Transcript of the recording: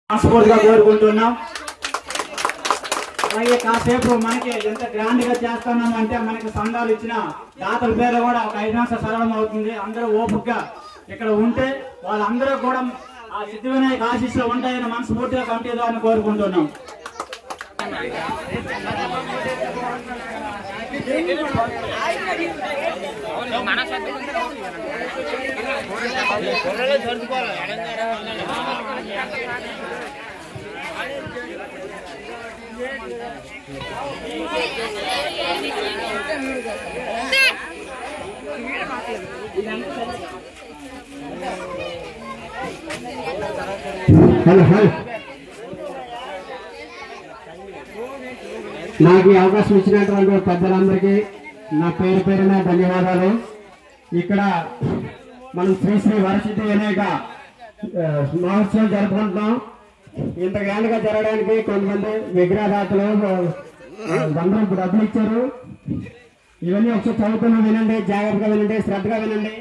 మనస్ఫూర్తిగా కోరుకుంటున్నాం. అలాగే కాసేపు మనకి ఎంత గ్రాండ్ గా చేస్తున్నాం అంటే మనకి సంఘాలు ఇచ్చిన దాతల పేరు కూడా ఒక 5 నిమిషాలు సరళం అవుతుంది. అందరూ ఓపికగా ఇక్కడ ఉంటే వాళ్ళందరూ కూడా ఆ సిద్ధి వినాయక ఆశీస్సులు ఉంటాయని మనస్ఫూర్తిగా కమిటీ ద్వారా కోరుకుంటున్నాం. నాకు ఈ అవకాశం ఇచ్చినటువంటి పెద్దలందరికీ నా పేరు పేరున ధన్యవాదాలు. ఇక్కడ మనం శ్రీ శ్రీ వరసిద్ధి వినాయక మహోత్సవం జరుపుకుంటున్నాం. ఇంత గ్రాండ్గా జరగడానికి కొంతమంది విగ్రహదాతలు అందరూ డబ్బులు ఇచ్చారు. ఇవన్నీ ఒకసారి చదువుకుని వినండి, జాగ్రత్తగా వినండి, శ్రద్ధగా వినండి.